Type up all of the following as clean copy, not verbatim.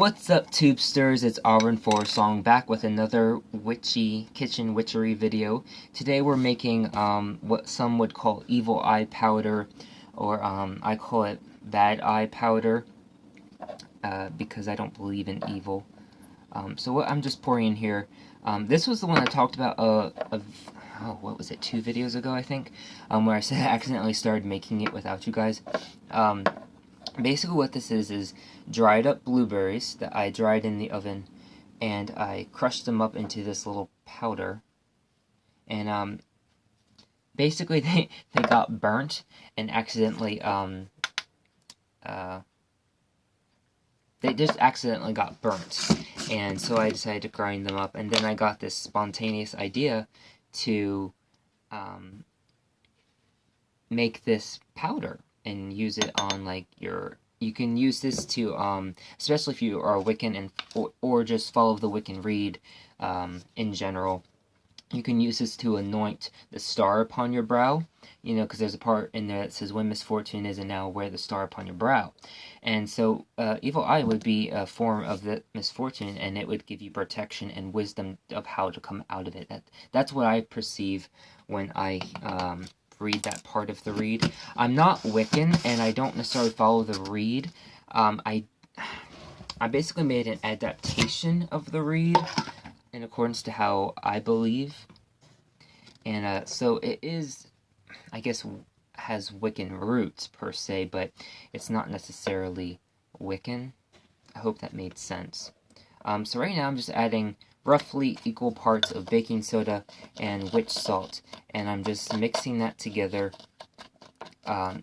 What's up, tubesters? It's Auburn for Song back with another kitchen witchery video. Today we're making what some would call evil eye powder, or I call it bad eye powder because I don't believe in evil. So what I'm just pouring in here, this was the one I talked about what was it, 2 videos ago I think, where I said I accidentally started making it without you guys. Basically what this is dried up blueberries that I dried in the oven, and I crushed them up into this little powder, and basically they got burnt and accidentally they just accidentally got burnt, and so I decided to grind them up, and then I got this spontaneous idea to make this powder and use it on like you can use this to especially if you are a Wiccan and or just follow the Wiccan read in general. You can use this to anoint the star upon your brow, you know, because there's a part in there that says when misfortune is, and now wear the star upon your brow. And so evil eye would be a form of the misfortune, and it would give you protection and wisdom of how to come out of it. That's what I perceive when I read that part of the read. I'm not Wiccan, and I don't necessarily follow the read. I basically made an adaptation of the read in accordance to how I believe, and so it is, I guess, has Wiccan roots per se, but it's not necessarily Wiccan. I hope that made sense. So right now I'm just adding roughly equal parts of baking soda and witch salt, and I'm just mixing that together.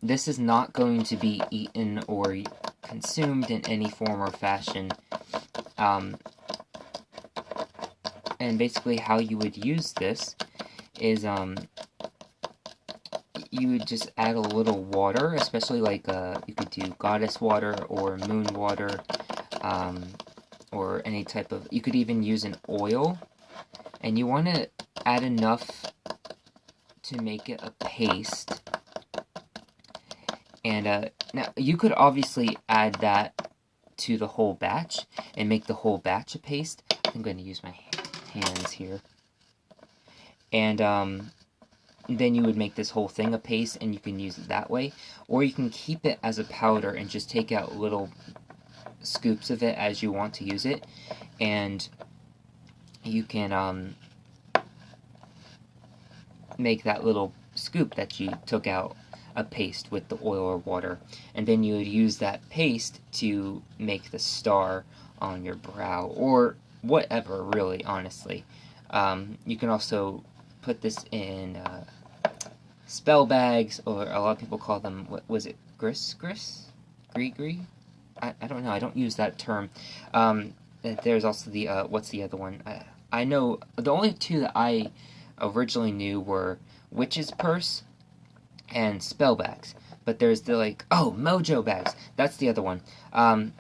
This is not going to be eaten or consumed in any form or fashion. And basically how you would use this is you would just add a little water, especially like you could do goddess water or moon water, or any type of, you could even use an oil, and you want to add enough to make it a paste. And now you could obviously add that to the whole batch and make the whole batch a paste. I'm going to use my hands here, and then you would make this whole thing a paste, and you can use it that way, or you can keep it as a powder and just take out little scoops of it as you want to use it, and you can make that little scoop that you took out a paste with the oil or water, and then you would use that paste to make the star on your brow, or whatever, really, honestly. You can also put this in spell bags, or a lot of people call them, what was it, gris? I don't know, I don't use that term. There's also the, what's the other one? I know, the only two that I originally knew were witch's purse and spell bags. But there's the, like, oh, mojo bags, that's the other one.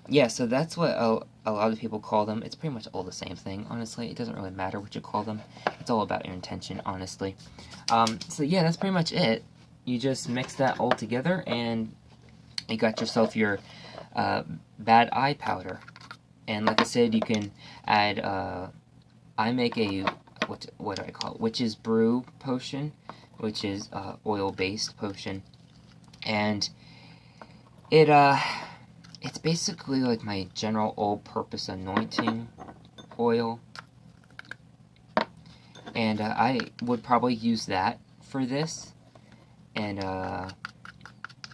Yeah, so that's what a lot of people call them. It's pretty much all the same thing, honestly. It doesn't really matter what you call them. It's all about your intention, honestly. So yeah, that's pretty much it. You just mix that all together, and you got yourself your bad eye powder. And like I said, you can add, I make a, what do I call it? Witch's brew potion, which is oil-based potion. And it's basically like my general all-purpose anointing oil, and I would probably use that for this, and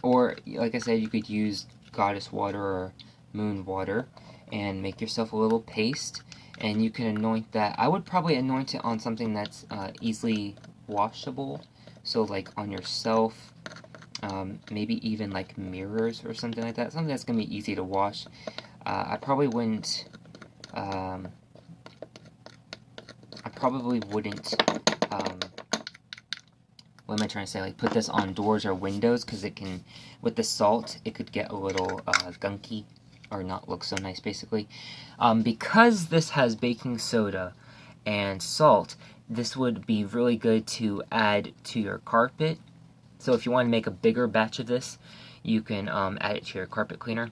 or like I said, you could use goddess water or moon water and make yourself a little paste, and you can anoint that. I would probably anoint it on something that's easily washable, so like on yourself. Maybe even like mirrors or something like that. Something that's going to be easy to wash. I probably wouldn't, what am I trying to say, like put this on doors or windows, because it can, with the salt, it could get a little gunky, or not look so nice, basically. Because this has baking soda and salt, this would be really good to add to your carpet. So if you want to make a bigger batch of this, you can add it to your carpet cleaner.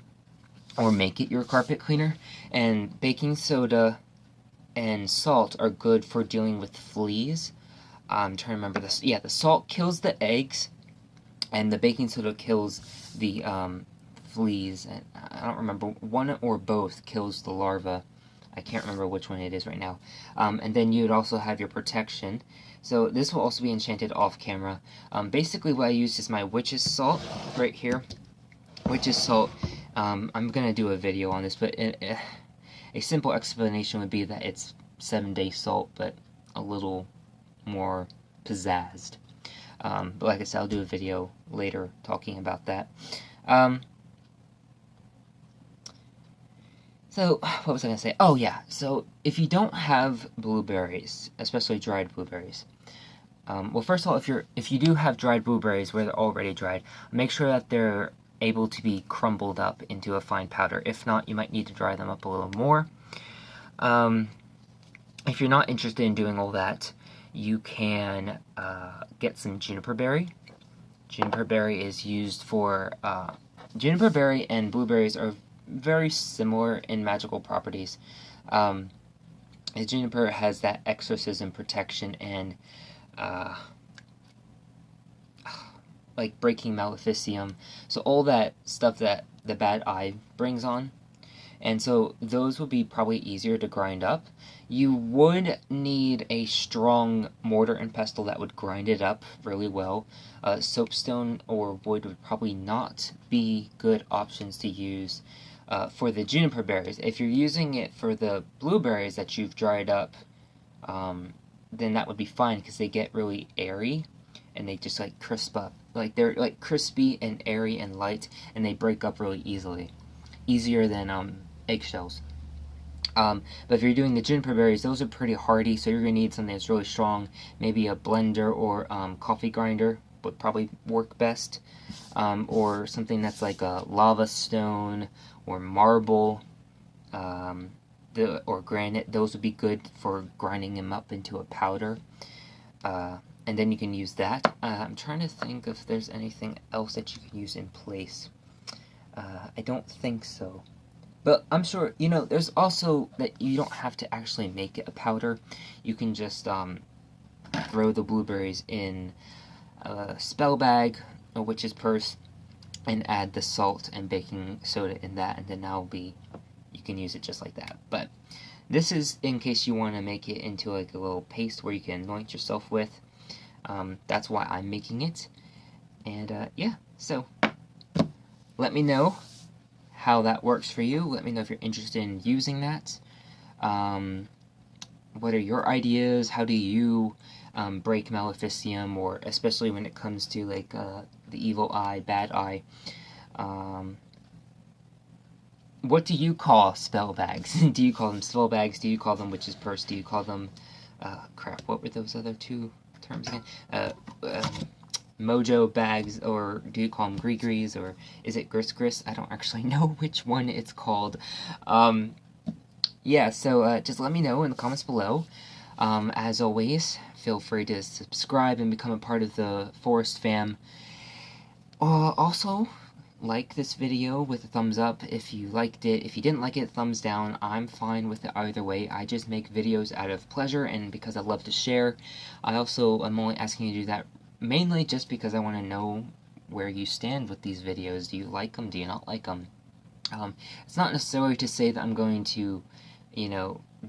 or make it your carpet cleaner. And baking soda and salt are good for dealing with fleas. I'm trying to remember this. Yeah, the salt kills the eggs, and the baking soda kills the fleas. And I don't remember, one or both kills the larva. I can't remember which one it is right now. And then you would also have your protection. So this will also be enchanted off camera. Basically what I used is my witch's salt right here. Witch's salt. I'm going to do a video on this, but a simple explanation would be that it's 7-day salt, but a little more pizzazzed. But like I said, I'll do a video later talking about that. So, what was I going to say? Oh, yeah. So, if you don't have blueberries, especially dried blueberries, well, first of all, if you do have dried blueberries where they're already dried, make sure that they're able to be crumbled up into a fine powder. If not, you might need to dry them up a little more. If you're not interested in doing all that, you can get some juniper berry. Juniper berry is used for... juniper berry and blueberries are very similar in magical properties. Juniper has that exorcism protection and like breaking maleficium, so all that stuff that the bad eye brings on, and so those would be probably easier to grind up. You would need a strong mortar and pestle that would grind it up really well. Soapstone or wood would probably not be good options to use for the juniper berries. If you're using it for the blueberries that you've dried up, then that would be fine because they get really airy and they just like crisp up. Like they're like crispy and airy and light, and they break up really easily. Easier than eggshells. But if you're doing the juniper berries, those are pretty hardy, so you're going to need something that's really strong. Maybe a blender or coffee grinder would probably work best. Or something that's like a lava stone or marble or granite. Those would be good for grinding them up into a powder. And then you can use that. I'm trying to think if there's anything else that you can use in place. I don't think so. But I'm sure, there's also that you don't have to actually make it a powder. You can just throw the blueberries in a spell bag, a witch's purse, and add the salt and baking soda in that, and then you can use it just like that. But this is in case you want to make it into like a little paste where you can anoint yourself with. That's why I'm making it. And yeah, so let me know how that works for you. Let me know if you're interested in using that. What are your ideas? How do you break maleficium, or especially when it comes to like the evil eye, bad eye? What do you call spell bags? Do you call them spell bags? Do you call them witch's purse? Do you call them crap? What were those other two terms again? Mojo bags, or do you call them gree-grees, or is it gris-gris? I don't actually know which one it's called. Yeah, so just let me know in the comments below. As always, feel free to subscribe and become a part of the Forest fam. Also, like this video with a thumbs up if you liked it. If you didn't like it, thumbs down. I'm fine with it either way. I just make videos out of pleasure and because I love to share. I'm only asking you to do that mainly just because I want to know where you stand with these videos. Do you like them? Do you not like them? It's not necessarily to say that I'm going to,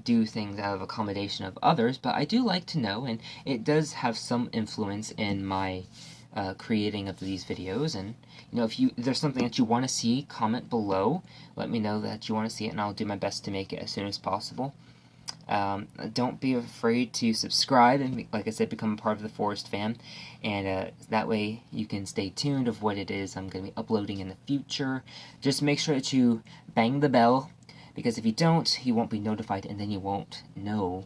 do things out of accommodation of others, but I do like to know, and it does have some influence in my creating of these videos. And if there's something that you want to see, comment below. Let me know that you want to see it, and I'll do my best to make it as soon as possible. Don't be afraid to subscribe and, like I said, become a part of the Forest fam, and that way you can stay tuned of what it is I'm going to be uploading in the future. Just make sure that you bang the bell, because if you don't, you won't be notified, and then you won't know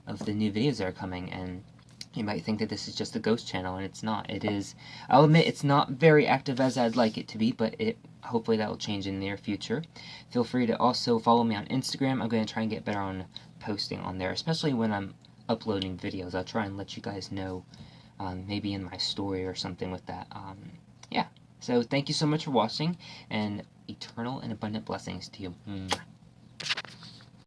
of the new videos that are coming, and you might think that this is just a ghost channel, and it's not. It is. I'll admit it's not very active as I'd like it to be, but hopefully that will change in the near future. Feel free to also follow me on Instagram. I'm going to try and get better on posting on there, especially when I'm uploading videos. I'll try and let you guys know, maybe in my story or something with that. Yeah, so thank you so much for watching, and eternal and abundant blessings to you.